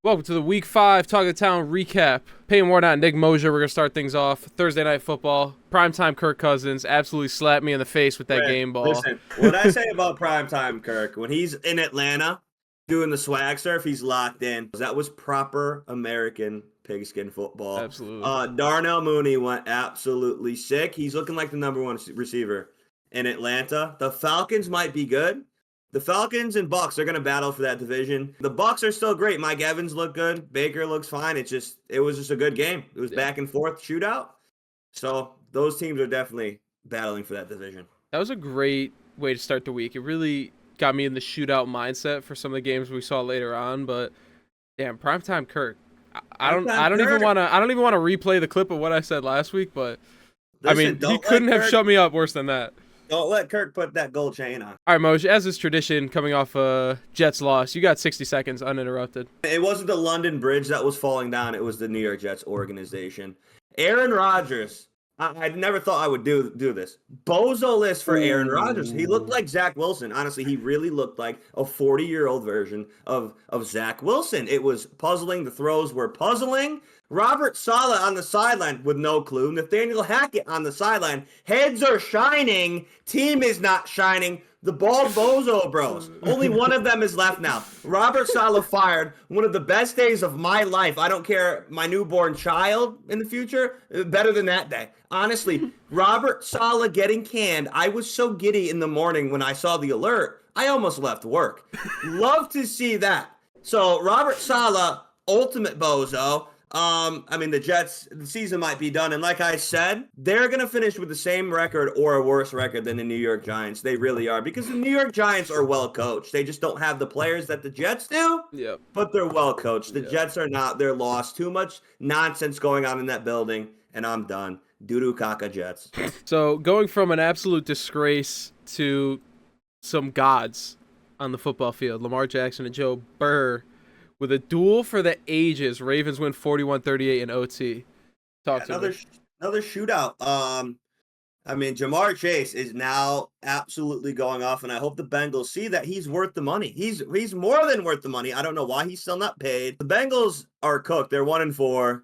Welcome to the Week 5 Talk of the Town recap. Peyton Warnock and Nick Mosier, we're going to start things off. Thursday Night Football. Primetime Kirk Cousins absolutely slapped me in the face with that Brad, game ball. Listen, what I say about primetime Kirk, when he's in Atlanta doing the swag surf, he's locked in. That was proper American pigskin football. Absolutely. Darnell Mooney went absolutely sick. He's looking like the number one receiver in Atlanta. The Falcons might be good. The Falcons and Bucks are going to battle for that division. The Bucks are still great. Mike Evans looked good. Baker looks fine. It was just a good game. It was back and forth shootout. So those teams are definitely battling for that division. That was a great way to start the week. It really got me in the shootout mindset for some of the games we saw later on. But damn, primetime Kirk. I don't even want to replay the clip of what I said last week. But Listen, he couldn't have shut me up worse than that. Don't let Kirk put that gold chain on. All right, Moj, as is tradition, coming off a Jets loss, you got 60 seconds uninterrupted. It wasn't the London Bridge that was falling down. It was the New York Jets organization. Aaron Rodgers. I never thought I would do this. Bozo list for Aaron Rodgers. He looked like Zach Wilson. Honestly, he really looked like a 40-year-old version of Zach Wilson. It was puzzling. The throws were puzzling. Robert Saleh on the sideline with no clue. Nathaniel Hackett on the sideline. Heads are shining. Team is not shining. The bald bozo bros. Only one of them is left now. Robert Saleh fired. One of the best days of my life. I don't care, my newborn child in the future. Better than that day. Honestly, Robert Saleh getting canned. I was so giddy in the morning when I saw the alert. I almost left work. Love to see that. So Robert Saleh, ultimate bozo. The Jets, the season might be done. And like I said, they're going to finish with the same record or a worse record than the New York Giants. They really are, because the New York Giants are well coached. They just don't have the players that the Jets do, but they're well coached. The Jets are not. They're lost. Too much nonsense going on in that building, and I'm done. Doo-doo caca Jets. So going from an absolute disgrace to some gods on the football field, Lamar Jackson and Joe Burr, with a duel for the ages. Ravens win 41-38 in OT. Another shootout. Jamar Chase is now absolutely going off, and I hope the Bengals see that he's worth the money. He's more than worth the money. I don't know why he's still not paid. The Bengals are cooked. They're 1-4.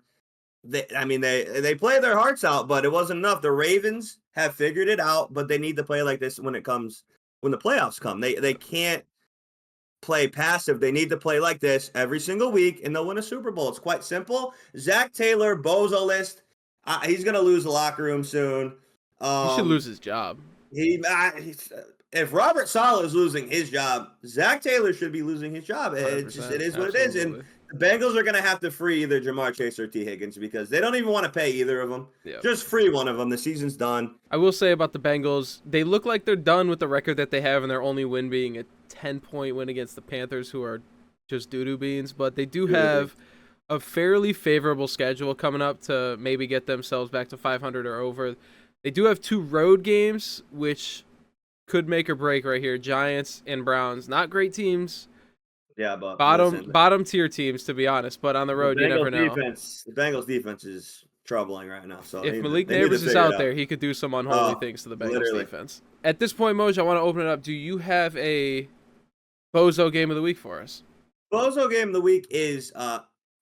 They play their hearts out, but it wasn't enough. The Ravens have figured it out, but they need to play like this when the playoffs come. They can't play passive. They need to play like this every single week, and they'll win a Super Bowl. It's quite simple. Zach Taylor, bozo list. He's going to lose the locker room soon. He should lose his job. If Robert Saleh is losing his job, Zach Taylor should be losing his job. It is what it is. And the Bengals are going to have to free either Jamar Chase or T. Higgins, because they don't even want to pay either of them. Just free one of them. The season's done. I will say about the Bengals, they look like they're done with the record that they have, and their only win being a 10-point win against the Panthers, who are just doo-doo beans. But they do have a fairly favorable schedule coming up to maybe get themselves back to 500 or over. They do have 2 road games, which could make or break right here. Giants and Browns. Not great teams. Yeah, but bottom tier teams, to be honest. But on the road, you never know. The Bengals defense is troubling right now. So if Malik Nabers is out there, he could do some unholy things to the Bengals defense. At this point, Moj, I want to open it up. Do you have a bozo game of the week for us? Bozo game of the week is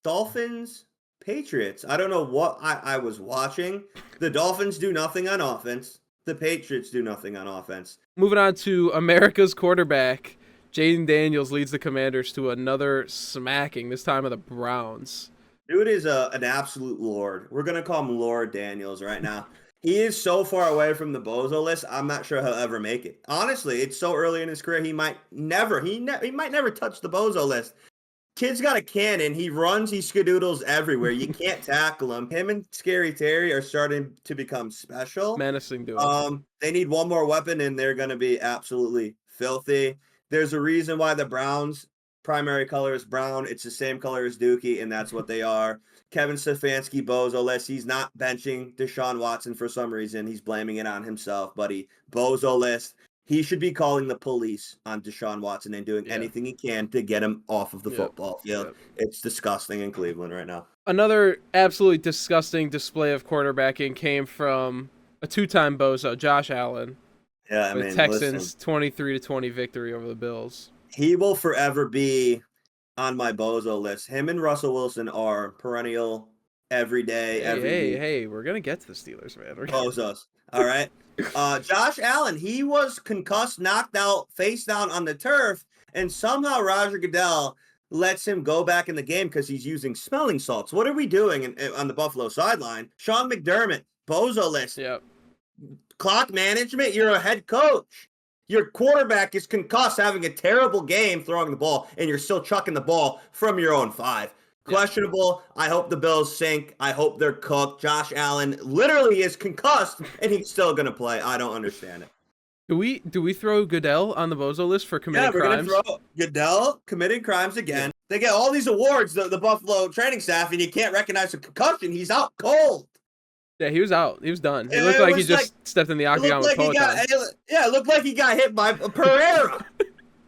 Dolphins Patriots. I don't know what I was watching. The Dolphins do nothing on offense. The Patriots do nothing on offense. Moving on to America's quarterback, Jaden Daniels leads the Commanders to another smacking, this time of the Browns. Dude is an absolute lord. We're going to call him Lord Daniels right now. He is so far away from the bozo list, I'm not sure he'll ever make it. Honestly, it's so early in his career, he might never touch the bozo list. Kid's got a cannon. He runs, he skadoodles everywhere. You can't tackle him. Him and Scary Terry are starting to become special. Menacing dude. They need one more weapon, and they're going to be absolutely filthy. There's a reason why the Browns' primary color is brown. It's the same color as Dookie, and that's what they are. Kevin Stefanski, bozo list. He's not benching Deshaun Watson for some reason. He's blaming it on himself, buddy. Bozo list. He should be calling the police on Deshaun Watson and doing anything he can to get him off of the football field. It's disgusting in Cleveland right now. Another absolutely disgusting display of quarterbacking came from a 2-time bozo, Josh Allen. Yeah, Texans 23-20 victory over the Bills. He will forever be on my Bozo list. Him and Russell Wilson are perennial, every day, every week. Hey, we're gonna get to the Steelers, man. Bozos. All right. Josh Allen, he was concussed, knocked out, face down on the turf, and somehow Roger Goodell lets him go back in the game because he's using smelling salts. What are we doing on the Buffalo sideline? Sean McDermott, Bozo list. Yep. Clock management, you're a head coach. Your quarterback is concussed, having a terrible game throwing the ball, and you're still chucking the ball from your own 5. Questionable. I hope the Bills sink. I hope they're cooked. Josh Allen literally is concussed, and he's still going to play. I don't understand it. Do we throw Goodell on the Bozo list for committing crimes? We're going to throw Goodell committing crimes again. Yeah. They get all these awards, the Buffalo training staff, and you can't recognize a concussion. He's out cold. Yeah, he was out. He was done. He looked like he just stepped in the octagon with Peloton. It looked like he got hit by Pereira.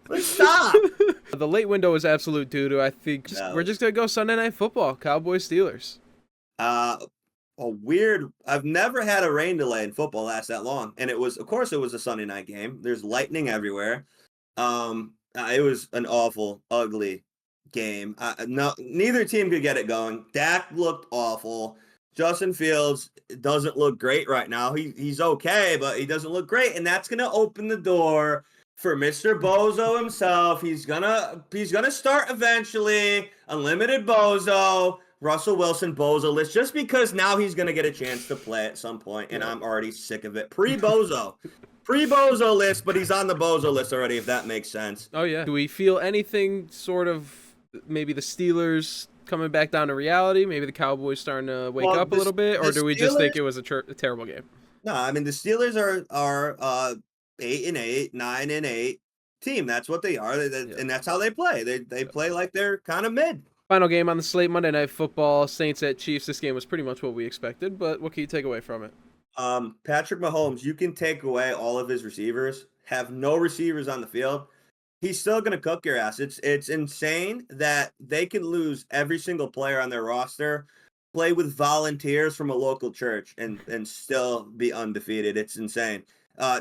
Let's stop. The late window was absolute doo-doo. I think we're just going to go Sunday Night Football, Cowboys-Steelers. I've never had a rain delay in football last that long. And of course it was a Sunday night game. There's lightning everywhere. It was an awful, ugly game. Neither team could get it going. Dak looked awful. Justin Fields doesn't look great right now. He's okay, but he doesn't look great. And that's going to open the door for Mr. Bozo himself. He's gonna start eventually. Unlimited Bozo. Russell Wilson Bozo list, just because now he's going to get a chance to play at some point, and I'm already sick of it. Pre-Bozo list, but he's on the Bozo list already, if that makes sense. Oh, yeah. Do we feel anything sort of, maybe the Steelers coming back down to reality, maybe the Cowboys starting to wake up a little bit, or do we just think it was a terrible game? No, I mean, the Steelers are 8-8, 9-8 team. That's what they are, and that's how they play. They play like they're kind of mid. Final game on the slate, Monday Night Football, Saints at Chiefs. This game was pretty much what we expected, but what can you take away from it? Patrick Mahomes, you can take away all of his receivers, have no receivers on the field. He's still going to cook your ass. It's insane that they can lose every single player on their roster, play with volunteers from a local church, and still be undefeated. It's insane.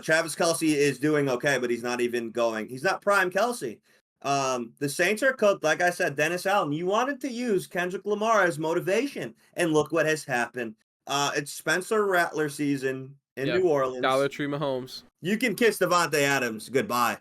Travis Kelce is doing okay, but he's not even going. He's not prime Kelce. The Saints are cooked. Like I said, Dennis Allen, you wanted to use Kendrick Lamar as motivation, and look what has happened. It's Spencer Rattler season in New Orleans. Dollar Tree Mahomes. You can kiss Devontae Adams goodbye.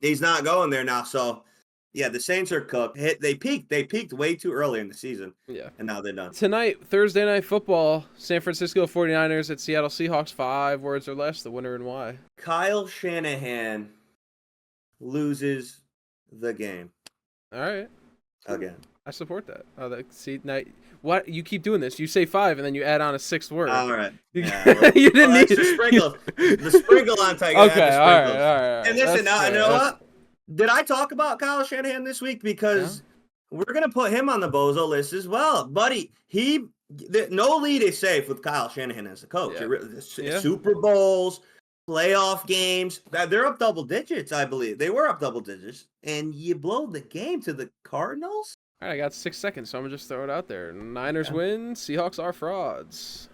He's not going there now. So, yeah, the Saints are cooked. They peaked way too early in the season. Yeah. And now they're done. Tonight, Thursday Night Football, San Francisco 49ers at Seattle Seahawks. 5 words or less, the winner and why. Kyle Shanahan loses the game. All right. Again. I support that. What you keep doing this? You say 5 and then you add on a 6th word. All right. Yeah, you didn't need the sprinkle. The sprinkle on Tiger. Okay. All right. And listen, now you know what? Did I talk about Kyle Shanahan this week? Because we're gonna put him on the Bozo list as well, buddy. No lead is safe with Kyle Shanahan as the coach. Yeah. Super Bowls, playoff games, they're up double digits, I believe. They were up double digits, and you blow the game to the Cardinals? All right, I got 6 seconds, so I'm going to just throw it out there. Niners win, Seahawks are frauds.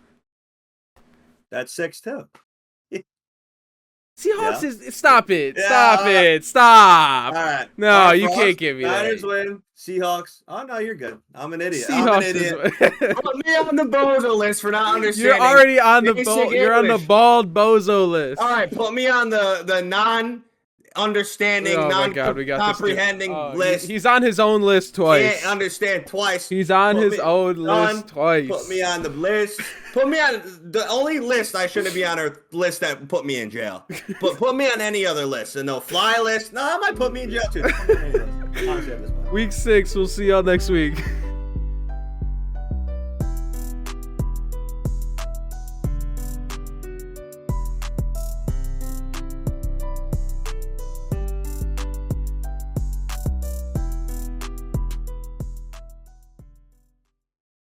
That's 6, too. Seahawks is... Stop it. Stop. All right. No, you can't give me that. Niners win, Seahawks. Oh, no, you're good. I'm an idiot. Seahawks Put me on the Bozo list for not understanding. You're already on you're on the bald Bozo list. All right, put me on the non-understanding, non-comprehending list. He's on his own list twice. Can't understand twice. He's on his own list twice. Put me on the list. Put me on the only list I shouldn't be on, a list that put me in jail. Put me on any other list. A no-fly list. No, that might put me in jail too. Week 6. We'll see y'all next week.